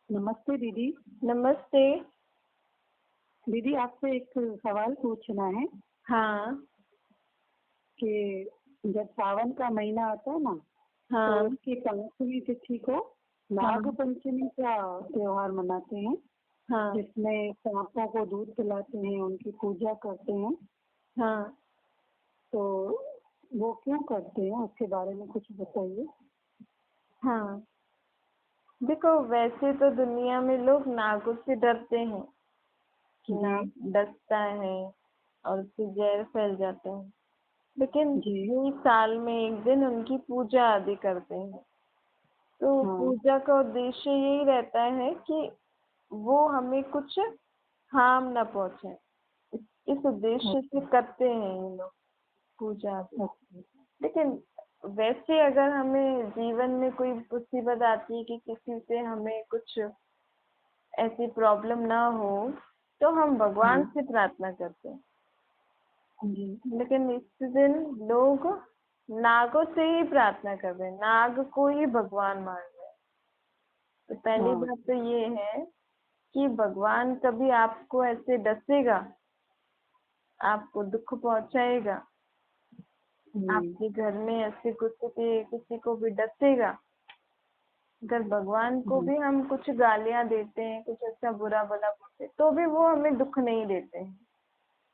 नमस्ते दीदी। नमस्ते। दीदी आपसे एक सवाल पूछना है हाँ, कि जब सावन का महीना आता है ना, तो हाँ, उसकी 5वीं तिथि को हाँ, नाग पंचमी का त्योहार मनाते हैं, हाँ, जिसमें सांपों को दूध पिलाते हैं, उनकी पूजा करते हैं। हाँ, तो वो क्यों करते हैं, उसके बारे में कुछ बताइए। हाँ। देखो, वैसे तो दुनिया में लोग नागों से डरते हैं कि जी नाग डसता है और उससे जहर फैल जाता है। लेकिन जी। यही साल में एक दिन उनकी पूजा आदि करते हैं। तो हाँ पूजा का उद्देश्य यही रहता है कि वो हमें कुछ हार्म ना पहुंचे। इस उद्देश्य से अच्छा करते हैं ये लोग पूजा आदि। अच्छा। लेकिन वैसे अगर हमें जीवन में कोई मुसीबत आती है कि किसी से हमें कुछ ऐसी प्रॉब्लम ना हो, तो हम भगवान हाँ से प्रार्थना करते हैं। जी लेकिन इस दिन लोग नागों से ही प्रार्थना कर रहे हैं, नाग को ही भगवान मान रहे हैं। तो पहली हाँ। बात तो ये है कि भगवान कभी आपको ऐसे डसेगा, आपको दुख पहुंचाएगा, जी आपके घर में ऐसे किसी को भी डसेगा। अगर भगवान को जी। भी हम कुछ गालियां देते हैं, कुछ ऐसा बुरा भला बोलते हैं, तो भी वो हमें दुख नहीं देते हैं।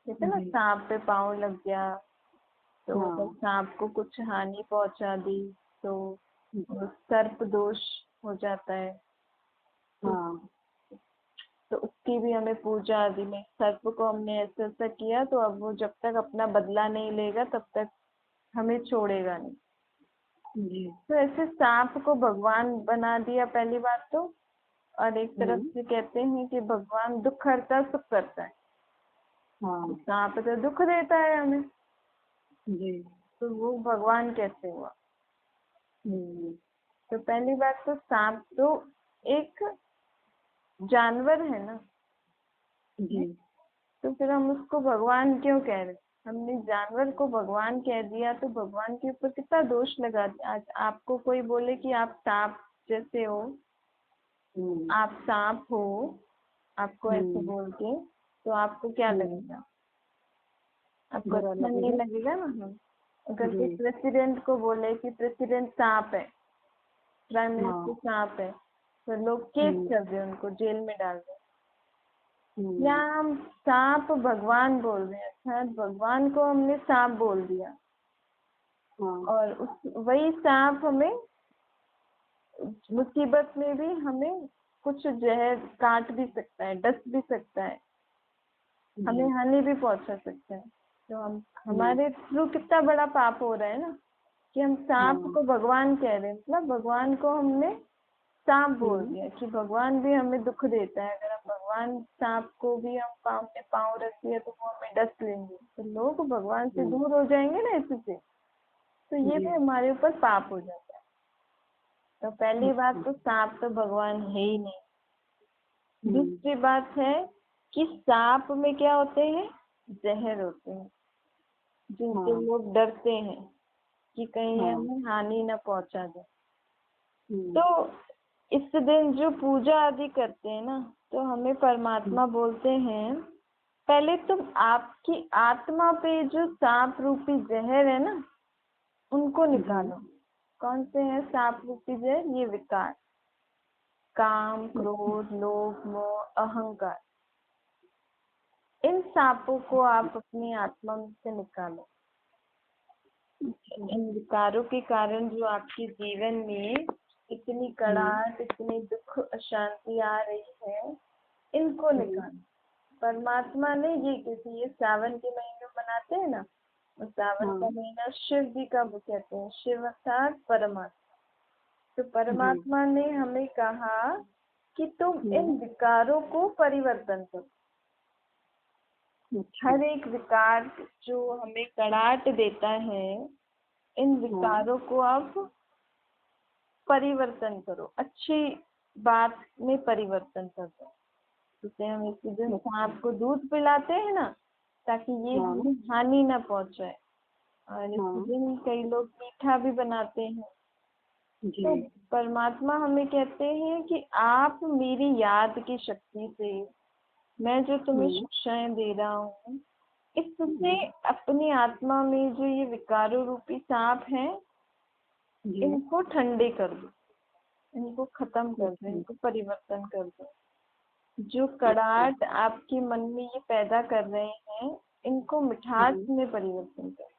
जैसे ना जी। सांप पे पाँव लग गया, तो अगर हाँ सांप को कुछ हानि पहुंचा दी, तो जी। वो सर्प दोष हो जाता है। तो, हाँ तो उसकी भी हमें पूजा आदि में, सर्प को हमने ऐसा ऐसा किया तो अब वो जब तक अपना बदला नहीं लेगा तब तक हमें छोड़ेगा नहीं। जी। तो ऐसे सांप को भगवान बना दिया पहली बात तो। और एक तरफ हम्म। से कहते हैं कि भगवान दुख हरता सुख करता है। तो हाँ सांप तो दुख देता है हमें, जी। तो वो भगवान कैसे हुआ। हम्म। तो पहली बात तो सांप तो एक जानवर है ना। जी। तो फिर हम उसको भगवान क्यों कह रहे हैं? हमने जानवर को भगवान कह दिया तो भगवान के ऊपर कितना दोष लगा दिया। आज आपको कोई बोले कि आप सांप जैसे हो, हम्म। आप सांप हो, आपको ऐसे हम्म। बोल के, तो आपको क्या हम्म। लगेगा? आपको बुरा अच्छा नहीं लगेगा। लगेगा ना। अगर जी। कोई प्रेसिडेंट को बोले कि प्रेसिडेंट सांप है, प्राइम मिनिस्टर हाँ। सांप है, तो लोग केस हम्म। कर दे, उनको जेल में डाल दे। या हम्म। हम सांप भगवान बोल रहे हैं, अर्थात भगवान को हमने सांप बोल दिया, हाँ। और उस वही सांप हमें मुसीबत में भी हमें कुछ जहर काट भी सकता है, डस भी सकता है, हमें जी। हानि भी पहुंचा सकता है। तो हम हम्म। हमारे थ्रू कितना बड़ा पाप हो रहा है ना, कि हम सांप हाँ। को भगवान कह रहे हैं। मतलब भगवान को हमने सांप बोल हम्म। दिया कि भगवान भी हमें दुख देता है। अगर हम भगवान सांप को भी हम पाँव में पाँव रख दिया तो वो हमें डस लेंगे, तो लोग भगवान से हम्म। दूर हो जाएंगे ना इससे। तो ये जी। भी हमारे ऊपर पाप हो जाता है। तो पहली बात अच्छा। तो सांप तो भगवान है ही नहीं। हम्म। दूसरी बात है कि सांप में क्या होते हैं? जहर होते हैं, जिनसे हाँ। लोग डरते हैं कि कहीं ये हाँ। हमें हानि न पहुंचा दे। हम्म। तो इस दिन जो पूजा आदि करते हैं ना, तो हमें हम्म। परमात्मा बोलते हैं, पहले तुम आपकी आत्मा पे जो सांप रूपी जहर है ना, उनको जी। निकालो। कौन से हैं सांप रूपी जहर? ये विकार, काम, क्रोध, लोभ, मोह, अहंकार, इन सांपों को आप अपनी आत्मा में से निकालो। अच्छा। इन विकारों के कारण जो आपके जीवन में इतनी हम्म। कड़ाहट, इतनी दुख अशांति आ रही है, इनको हम्म। निकालो। परमात्मा ने ये, किसी ये सावन के महीने में मनाते हैं ना, और सावन का हाँ। महीना शिव जी का वो कहते हैं, शिव अर्थात परमात्मा। तो जी। परमात्मा ने हमें कहा कि तुम हम्म। इन विकारों को परिवर्तन करो। अच्छा। हर एक विकार जो हमें कड़ाहट देता है, इन हाँ। विकारों को आप परिवर्तन करो, अच्छी बात में परिवर्तन कर दो। जैसे हम इसी दिन अच्छा। सांप को दूध पिलाते हैं ना, ताकि ये हाँ। हमें हानि ना पहुंचाए। और इसी हाँ। दिन कई लोग मीठा भी बनाते हैं, जी। तो परमात्मा हमें कहते हैं कि आप मेरी याद की शक्ति से, मैं जो तुम्हें हम्म, शिक्षाएं दे रहा हूँ, इससे जी। अपनी आत्मा में जो ये विकारों रूपी सांप हैं, जी। इनको ठंडे कर दो, इनको खत्म कर दो, अच्छा। इनको परिवर्तन कर दो। जो कड़ाहट आपके मन में ये पैदा कर रहे हैं, इनको मिठास जी। में परिवर्तन कर दो।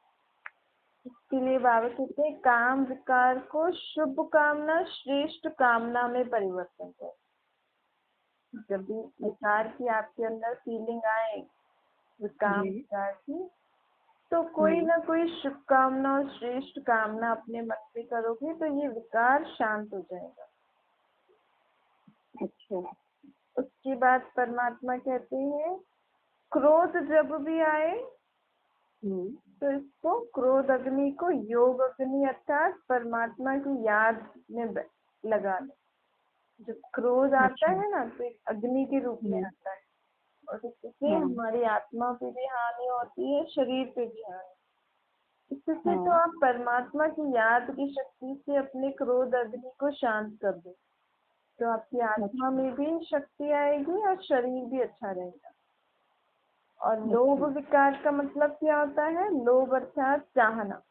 इसके लिए बाबा कहते हैं काम विकार को शुभ कामना श्रेष्ठ कामना में परिवर्तन करो। जब भी विकार की आपके अंदर फीलिंग आए, काम जी। विकार की, तो कोई ना कोई शुभ कामना और श्रेष्ठ कामना अपने मन में करोगे तो ये विकार शांत हो जाएगा। अच्छा। उसके बाद परमात्मा कहते हैं क्रोध जब भी आए हम्म, तो इसको क्रोध अग्नि को योग अग्नि अर्थात परमात्मा की याद में लगा दो। जब क्रोध आता अच्छा। है ना तो एक अग्नि के रूप में हम्म, आता है, और इससे हाँ। हमारी आत्मा पे भी हानि होती है, शरीर पे भी हानि। इससे तो हाँ। आप परमात्मा की याद की शक्ति से अपने क्रोध अग्नि को शांत कर दो, तो आपकी आत्मा अच्छा। में भी शक्ति आएगी और शरीर भी अच्छा रहेगा। और लोभ अच्छा। विकार का मतलब क्या होता है? लोभ अर्थात चाहना।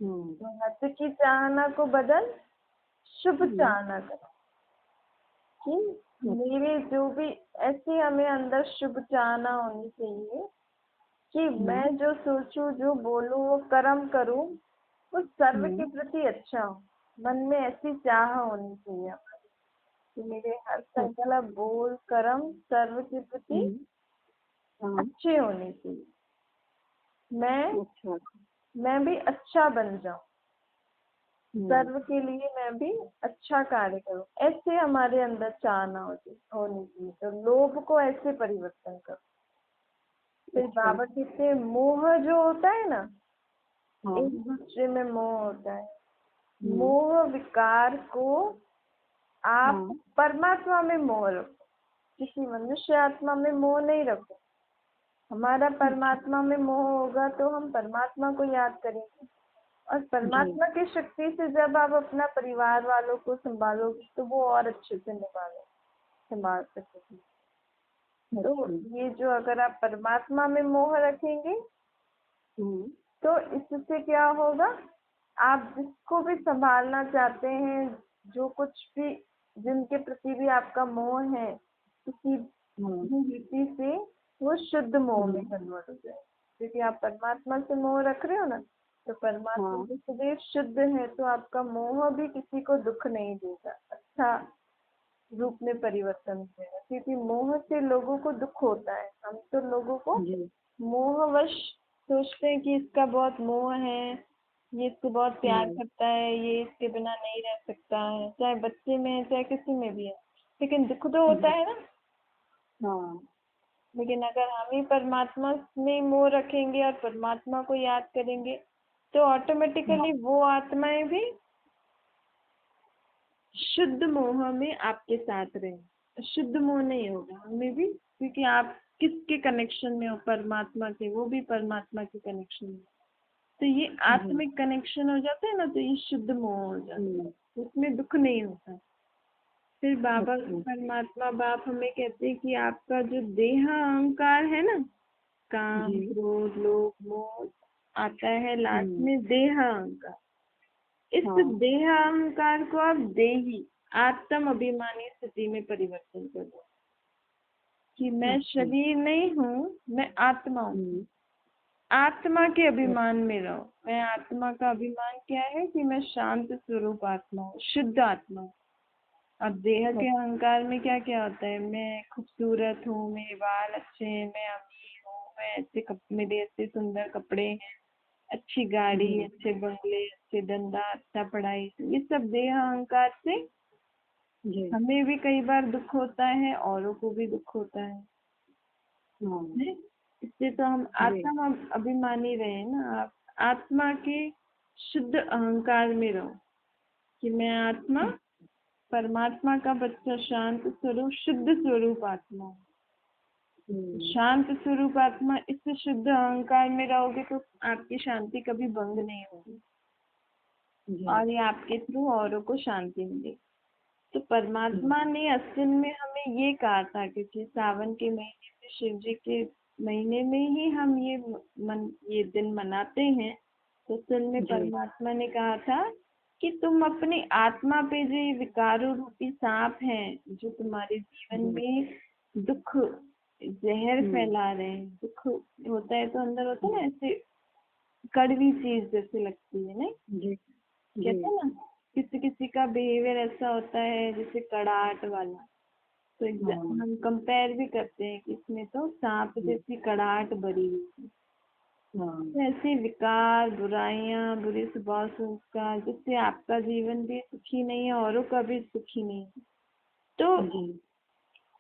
हम्म, तो हत की चाहना को बदल शुभ हम्म, चाहना करो, कि मेरे जो भी, ऐसे हमें अंदर शुभ चाहना होनी चाहिए कि मैं जो सोचूं जो बोलूं वो कर्म करूं वो सर्व के हम्म, प्रति अच्छा हो। मन में ऐसी चाह होनी चाहिए हमारी कि मेरे हर संकल्प बोल कर्म सर्व के प्रति हम्म, हाँ। अच्छे होने चाहिए। मैं अच्छा। मैं भी अच्छा बन जाऊं, हम्म, सर्व के लिए मैं भी अच्छा कार्य करूं, ऐसे हमारे अंदर चाहना होनी चाहिए। तो लोभ को ऐसे परिवर्तन करो। फिर अच्छा। बाबा कहते हैं मोह जो होता है ना, हाँ। एक दूसरे में मोह होता है, हम्म, मोह विकार को आप हाँ। परमात्मा में मोह रखो, किसी मनुष्य आत्मा में मोह नहीं रखो। हमारा परमात्मा में मोह होगा तो हम परमात्मा को याद करेंगे, और जी। परमात्मा की शक्ति से जब आप अपना परिवार वालों को संभालोगे तो वो और अच्छे से संभाल सकेंगे। तो अच्छा। ये जो अगर आप परमात्मा में मोह रखेंगे हम्म, तो इससे क्या होगा, आप जिसको भी संभालना चाहते हैं, जो कुछ भी, जिनके प्रति भी आपका मोह है, किसी हाँ। भी रीति से वो शुद्ध मोह में हम्म, कन्वर्ट हो जाए। क्योंकि आप परमात्मा से मोह रख रहे हो ना, तो परमात्मा हाँ। भी सदैव शुद्ध है, तो आपका मोह भी किसी को दुख नहीं देगा, अच्छा रूप में परिवर्तन हो जाएगा। क्योंकि मोह से लोगों को दुख होता है, हम तो लोगों को जी। मोहवश सोचते हैं कि इसका बहुत मोह है, ये इसको बहुत प्यार हम्म, करता है, ये इसके बिना नहीं रह सकता है, चाहे बच्चे में है चाहे किसी में भी है, लेकिन दुख तो होता जी। है ना। हाँ। लेकिन अगर हम ही परमात्मा में मोह रखेंगे और परमात्मा को याद करेंगे तो ऑटोमेटिकली वो आत्माएं भी शुद्ध मोह में आपके साथ रहें। शुद्ध मोह नहीं होगा हमें भी, क्योंकि आप किसके कनेक्शन में हो? परमात्मा के, वो भी परमात्मा के कनेक्शन में। तो ये जी। आत्मिक कनेक्शन हो जाता है ना, तो ये शुद्ध मोह हो जाता हम्म, है, उसमें दुख नहीं होता। फिर बाबा अच्छा। परमात्मा बाप हमें कहते हैं कि आपका जो देह अहंकार है ना, काम जी। क्रोध लोभ मोह आता है लास्ट हम्म, में देह अहंकार। इस हाँ। देह अहंकार को आप देही आत्म अभिमानी स्थिति में परिवर्तन कर दो, कि मैं अच्छा। शरीर नहीं हूँ, मैं आत्मा हूँ। हम्म, आत्मा के अभिमान में रहो। मैं आत्मा का अभिमान क्या है कि मैं शांत स्वरूप आत्मा हूँ, शुद्ध आत्मा हूँ। अब देह के अहंकार में क्या क्या होता है? मैं खूबसूरत हूँ, मेरे बाल अच्छे हैं, मैं अमीर हूँ, मैं मेरे ऐसे सुंदर कपड़े हैं, अच्छी गाड़ी, जी। अच्छे बंगले, अच्छे धंधा, अच्छा पढ़ाई, ये सब देह अहंकार से जी। हमें भी कई बार दुख होता है, औरों को भी दुख होता है। हाँ। नहीं? इससे तो हम जी। आत्मा अभिमानी रहे ना। आप आत्मा के शुद्ध अहंकार में रहो कि मैं आत्मा, परमात्मा का बच्चा, शांत स्वरूप शुद्ध स्वरूप आत्मा हूँ। हम्म, शांत स्वरूप आत्मा, इससे शुद्ध अहंकार में रहोगे तो आपकी शांति कभी भंग नहीं होगी। जी और ये आपके थ्रू औरों को शांति मिलेगी। तो परमात्मा ने असल में हमें ये कहा था, क्योंकि सावन के महीने में, शिव जी के महीने में ही हम ये दिन मनाते हैं। तो असल में जी परमात्मा ने कहा था कि तुम अपनी आत्मा पे जो ये विकारों रूपी सांप हैं, जो तुम्हारे जीवन जी में दुख जहर फैला रहे हैं, दुख होता है तो अंदर होता है ना, ऐसे कड़वी चीज जैसे लगती है ना, जी जी कहते हैं ना, किसी किसी का बिहेवियर ऐसा होता है जैसे कड़ाहट वाला। तो हाँ हम कंपेयर भी करते हैं कि इसमें तो सांप जैसी कड़ाहट भरी हुई है। हाँ तो ऐसे विकार, बुराइयां, बुरे स्वभाव संस्कार, जिससे आपका जीवन भी सुखी नहीं है, औरों का भी सुखी नहीं है। तो जी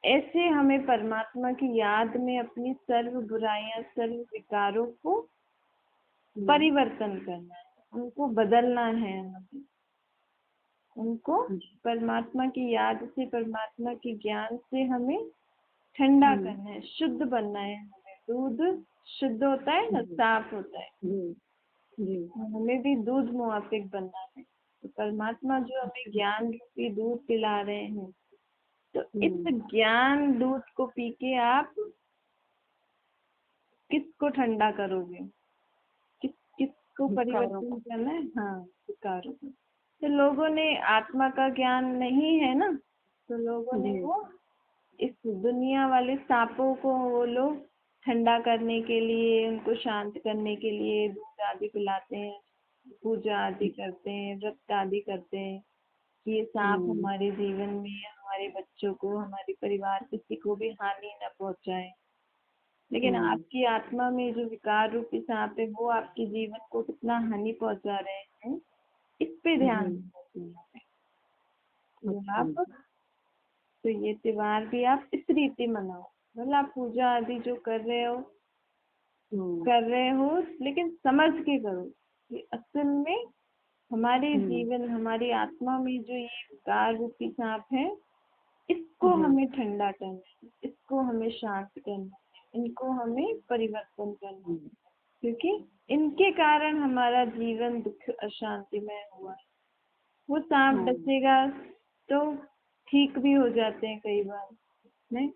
ऐसे हमें परमात्मा की याद में अपनी सर्व बुराइयां, सर्व विकारों को परिवर्तन करना है, उनको बदलना है हमें। उनको परमात्मा की याद से, परमात्मा के ज्ञान से हमें ठंडा करना है, शुद्ध बनना है हमें। दूध शुद्ध होता है ना, साफ होता है, जी जी हमें भी दूध मुआफिक बनना है। तो परमात्मा जो हमें ज्ञान रूपी दूध पिला रहे हैं, तो इस ज्ञान दूध को पी के आप किसको ठंडा करोगे, किसको विकारों परिवर्तन को करना है? हाँ, विकारों को। तो लोगों ने, आत्मा का ज्ञान नहीं है ना, तो लोगों ने जी वो इस दुनिया वाले सांपों को वो लोग ठंडा करने के लिए, उनको शांत करने के लिए दूध आदि पिलाते हैं, पूजा आदि करते हैं, व्रत आदि करते हैं कि ये सांप हमारे जीवन में, हमारे बच्चों को, हमारे परिवार किसी को भी हानि न पहुंचाए। लेकिन आपकी आत्मा में जो विकार रूपी सांप है, वो आपके जीवन को कितना हानि पहुंचा रहे हैं, इस पे ध्यान देना है। तो आप, तो ये त्योहार भी आप इस रीति मनाओ, मतलब आप पूजा आदि जो कर रहे हो, लेकिन समझ के करो कि असल में हमारे जीवन, हमारी आत्मा में जो ये विकार रूपी सांप है, इसको हमें ठंडा करना है, इसको हमें शांत करना है, इनको हमें परिवर्तन करना है, क्योंकि इनके कारण हमारा जीवन दुख अशांतिमय हुआ है। वो सांप डसेगा तो ठीक भी हो जाते हैं कई बार, नहीं?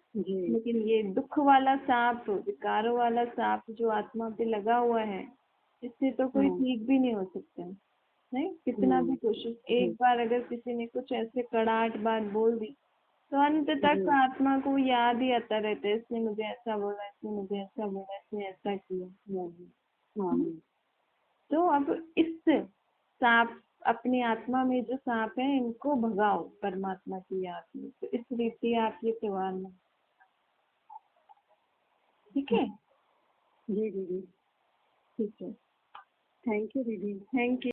लेकिन ये दुख वाला सांप, विकारों वाला सांप जो आत्मा पे लगा हुआ है, इससे तो कोई ठीक भी नहीं हो सकता, नहीं? कितना भी कोशिश, एक बार अगर किसी ने कुछ ऐसे कड़ाहट बात बोल दी, तो अंत तक आत्मा को याद ही आता रहता है, इसने मुझे ऐसा बोला, इसने मुझे ऐसा बोला, इसने ऐसा किया। तो अब इस सांप, अपनी आत्मा में जो सांप है, इनको भगाओ परमात्मा की याद में। तो इस रीति आप ये त्योहार मनाओ, ठीक है? जी दीदी, ठीक है, थैंक यू दीदी। Thank you.